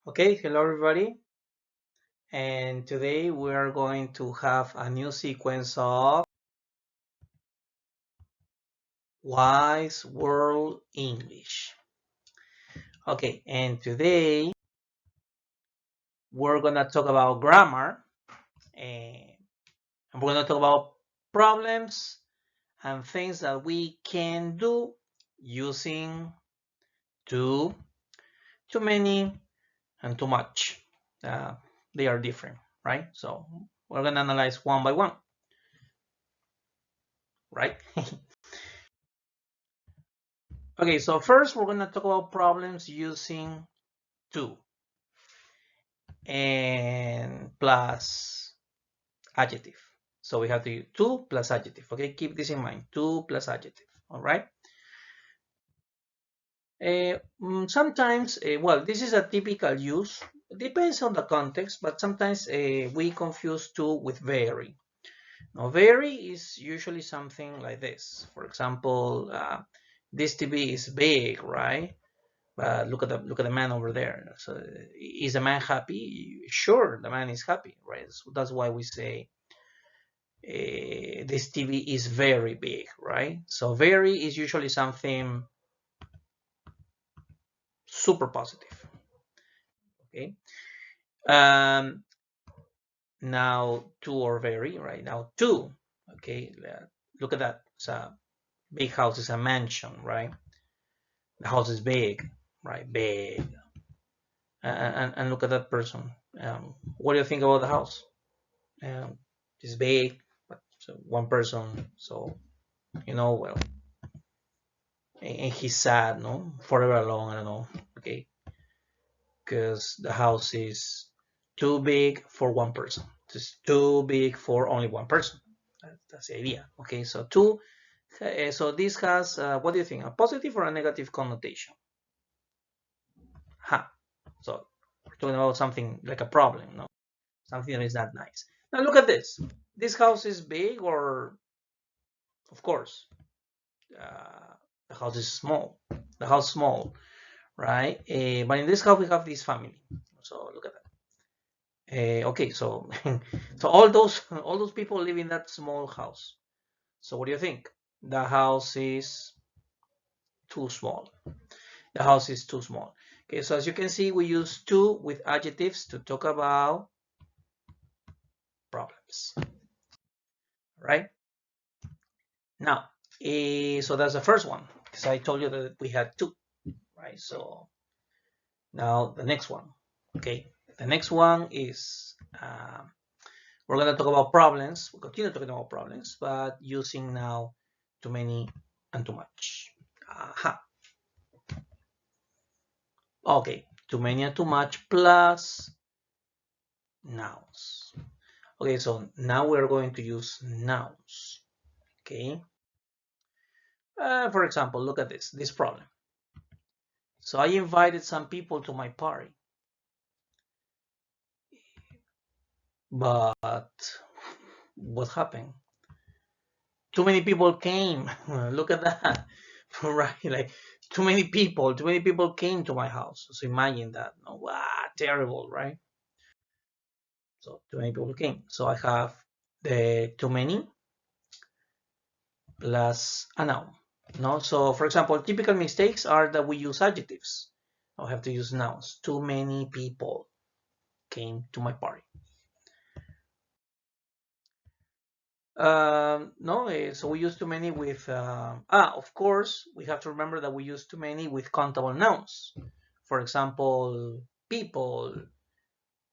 Okay, hello everybody, and today we are going to have a new sequence of Wice World English. Okay, and today we're gonna talk about grammar, and we're gonna talk about problems and things that we can do using too, too many, and too much. Uh, they are different, right? So we're gonna analyze one by one, right? Okay, so first we're gonna talk about problems using too and plus adjective. So we have to use too plus adjective. Okay, keep this in mind. Too plus adjective. All right. Sometimes, well, this is a typical use. It depends on the context, but sometimes we confuse too with very. Now, very is usually something like this. For example, this TV is big, right? Look at the man over there. So is the man happy? Sure, the man is happy, right? So that's why we say this TV is very big, right? So very is usually something super positive. Okay. Um, Now two or very, right? Now two. Okay. Look at that. It's a big house. Is a mansion, right? The house is big, right? Big. And look at that person. What do you think about the house? It's big, but so one person. So well, and he's sad, no, forever alone. I don't know. Okay, because the house is too big for one person. It's too big for only one person. That's the idea. Okay, so two. So this has what do you think? A positive or a negative connotation? Ha. So we're talking about something like a problem, no? Something that is not nice. Now look at this. This house is big, or of course, uh, the house is small. The house small, right? But in this house we have this family. So look at that. Okay, so so all those people live in that small house. So what do you think? The house is too small. The house is too small. Okay, so as you can see, we use too with adjectives to talk about problems, right? Now, so that's the first one because I told you that we had two, right? So now the next one, okay? The next one is we're going to talk about problems. We'll continue talking about problems, but using now too many and too much. Aha. Okay, too many and too much plus nouns. Okay, so now we're going to use nouns. Okay. For example, look at this problem. So I invited some people to my party, but what happened? Too many people came. Look at that. Right? Like too many people came to my house. So imagine that. No, wow, terrible, right? So too many people came. So I have the too many plus a noun. No, so for example, typical mistakes are that we use adjectives. I have to use nouns. Too many people came to my party. No, so we use too many with of course we have to remember that we use too many with countable nouns. For example, people,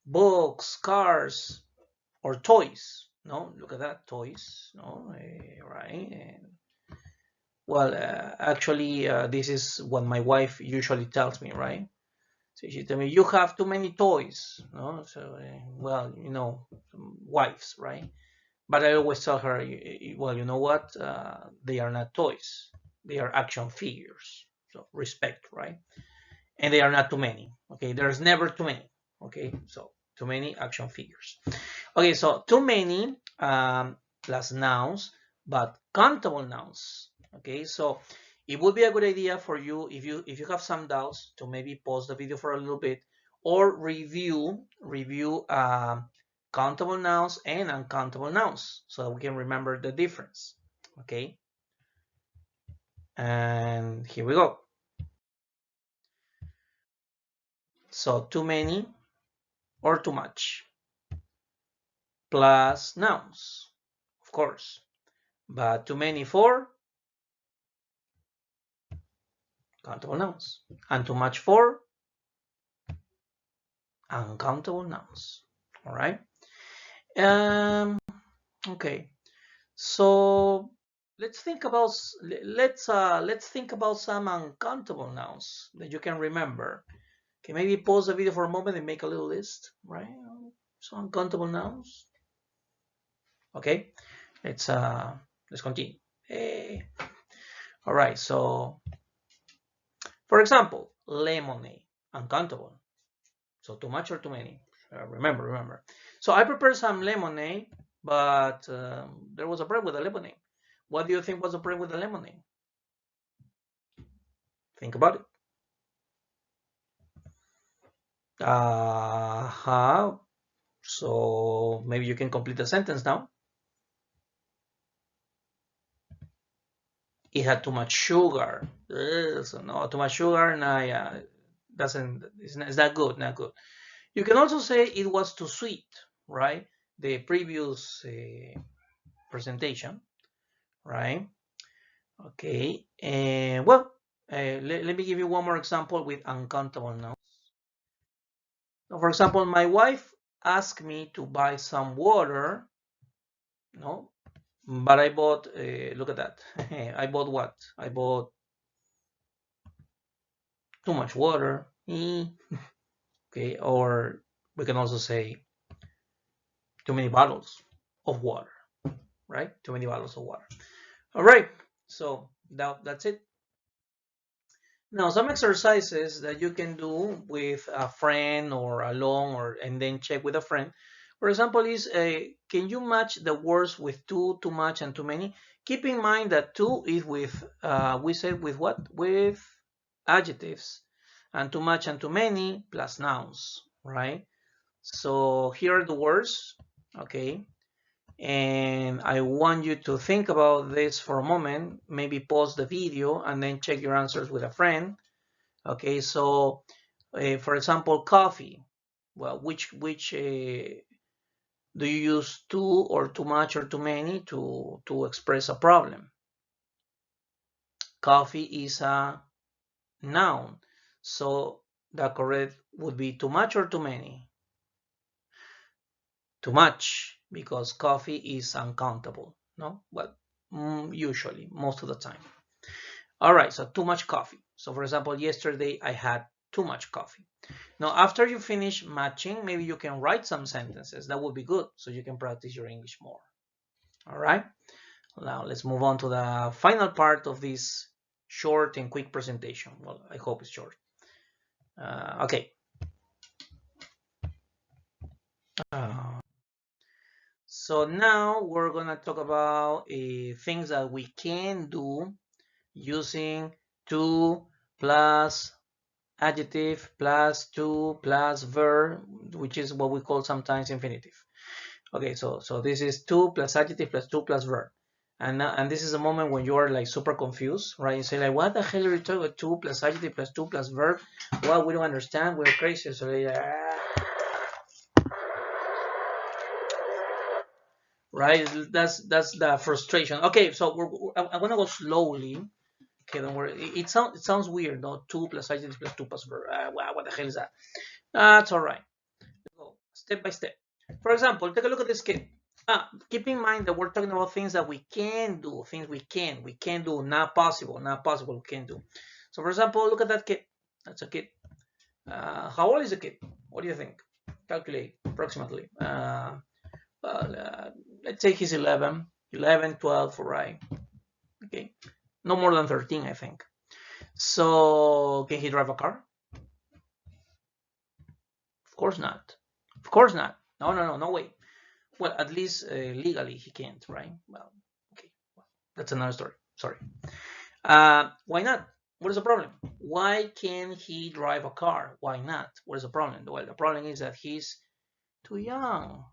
books, cars, or toys. No, look at that, toys. No, right. Well, actually, this is what my wife usually tells me, right? So she tells me, you have too many toys. No, so well, wives, right? But I always tell her, well, you know what? They are not toys. They are action figures. So respect, right? And they are not too many. Okay, there's never too many. Okay, so too many action figures. Okay, so too many plus nouns, but countable nouns. Okay, so it would be a good idea for you if you have some doubts to maybe pause the video for a little bit, or review countable nouns and uncountable nouns so that we can remember the difference. Okay, and here we go. So too many or too much plus nouns, of course, but too many for countable nouns and too much for uncountable nouns. All right. Okay. So let's think about some uncountable nouns that you can remember. Okay, maybe pause the video for a moment and make a little list, right? So uncountable nouns. Okay, let's continue. Hey. All right. So, for example, lemonade, uncountable. So too much or too many? Remember. So I prepared some lemonade, but there was a bread with a lemonade. What do you think was a bread with a lemonade? Think about it. So maybe you can complete the sentence now. It had too much sugar. So no, too much sugar. Nah, yeah, it's not good. Not good. You can also say it was too sweet, right? The previous presentation, right? Okay, and well, let me give you one more example with uncountable nouns. So for example, my wife asked me to buy some water, no, but I bought, look at that, I bought what? I bought too much water, okay, or we can also say too many bottles of water, right? Too many bottles of water. All right, so that's it. Now, some exercises that you can do with a friend or alone, and then check with a friend. For example, is can you match the words with too much, and too many? Keep in mind that too is with we said with what? With adjectives, and too much and too many plus nouns, right? So here are the words, okay? And I want you to think about this for a moment. Maybe pause the video and then check your answers with a friend. Okay, so for example, coffee. Well, which do you use too or too much or too many to express a problem? Coffee is a noun, so the correct would be too much or too many? Too much, because coffee is uncountable. No, well, usually, most of the time. All right, so too much coffee. So for example, yesterday I had too much coffee. Now, after you finish matching, maybe you can write some sentences. That would be good, so you can practice your English more. All right. Now, let's move on to the final part of this short and quick presentation. Well, I hope it's short. Okay. So now we're going to talk about things that we can do using to plus adjective plus to plus verb, which is what we call sometimes infinitive. Okay, so this is to plus adjective plus to plus verb. And this is a moment when you are like super confused, right? You say like, what the hell are you talking about? To plus adjective plus to plus verb? Well, we don't understand. We're crazy. So right? That's the frustration. Okay, so I'm gonna go slowly. Okay, don't worry. It sounds weird, no? To plus adjective plus to plus verb. Wow, what the hell is that? That's all right. Go step by step. For example, take a look at this kid. Keep in mind that we're talking about things that we can do, things we can do, not possible, we can do. So for example, look at that kid. That's a kid. How old is the kid? What do you think? Calculate approximately. Let's say he's 11, 12, right? Okay. No more than 13, I think. So can he drive a car? Of course not. Of course not. No way. Well, at least legally he can't, right? Well, okay. Well, that's another story. Sorry. Why not? What is the problem? Why can't he drive a car? Why not? What is the problem? Well, the problem is that he's too young.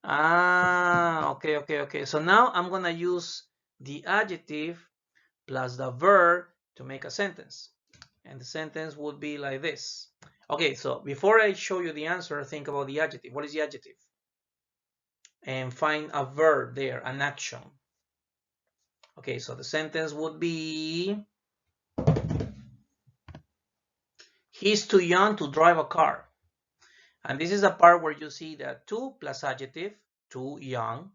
Okay. So now I'm gonna use the adjective plus the verb to make a sentence. And the sentence would be like this. Okay, so before I show you the answer, think about the adjective. What is the adjective? And find a verb there, an action. Okay, so the sentence would be, he's too young to drive a car. And this is the part where you see that to plus adjective, too young,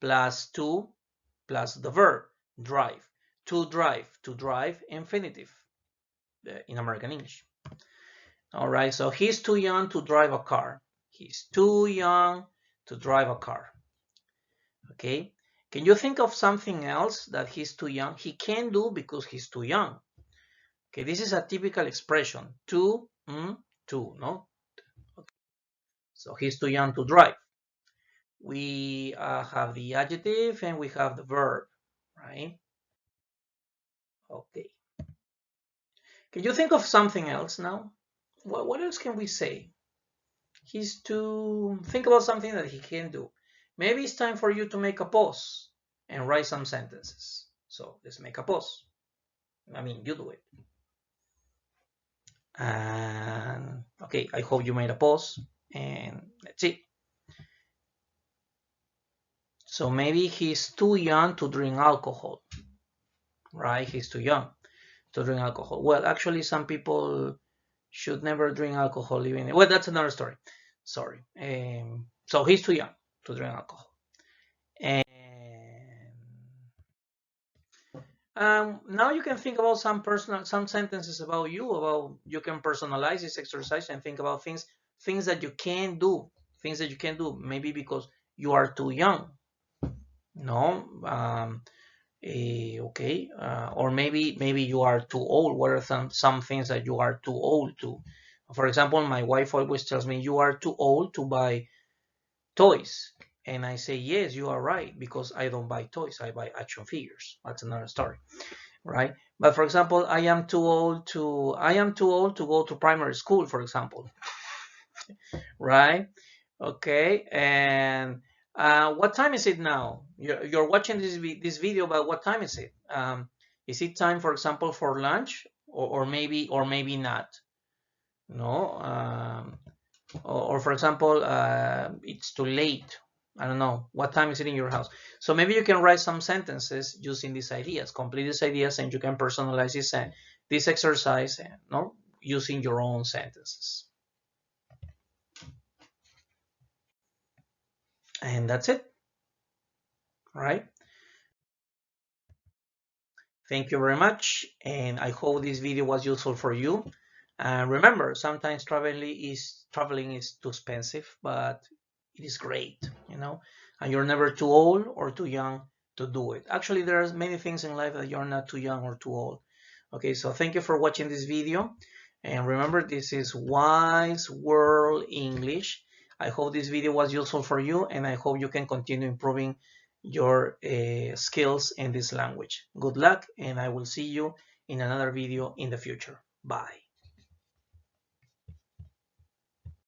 plus to plus the verb, drive. To drive, infinitive in American English. All right, so he's too young to drive a car. He's too young to drive a car. Okay, can you think of something else that he's too young? He can't do because he's too young. Okay, this is a typical expression. Too, no? Okay. So he's too young to drive. We have the adjective and we have the verb, right? Okay. Can you think of something else now? What else can we say? He's too... Think about something that he can do. Maybe it's time for you to make a pause and write some sentences. So let's make a pause. I mean, you do it. And okay, I hope you made a pause. And let's see. So maybe he's too young to drink alcohol. Right? He's too young to drink alcohol. Well, actually, some people should never drink alcohol even. Well, that's another story. Sorry. So he's too young to drink alcohol. And now you can think about some sentences about you. You can personalize this exercise and think about things that you can do, maybe because you are too young. No. Okay. Or maybe you are too old. What are some things that you are too old to? For example, my wife always tells me, you are too old to buy toys. And I say, yes, you are right, because I don't buy toys, I buy action figures. That's another story, right? But for example, I am too old to go to primary school, for example, right? Okay, and what time is it now? You're watching this video, but what time is it? Is it time, for example, for lunch, or maybe not? No. Or for example, it's too late. I don't know. What time is it in your house? So maybe you can write some sentences using these ideas, complete these ideas, and you can personalize this exercise, no, using your own sentences. And that's it. All right. Thank you very much, and I hope this video was useful for you. And remember, sometimes traveling is too expensive, but it is great, and you're never too old or too young to do it. Actually, there are many things in life that you're not too young or too old. Okay, so thank you for watching this video, and remember, this is Wice World English. I hope this video was useful for you, and I hope you can continue improving your skills in this language. Good luck, and I will see you in another video in the future. Bye.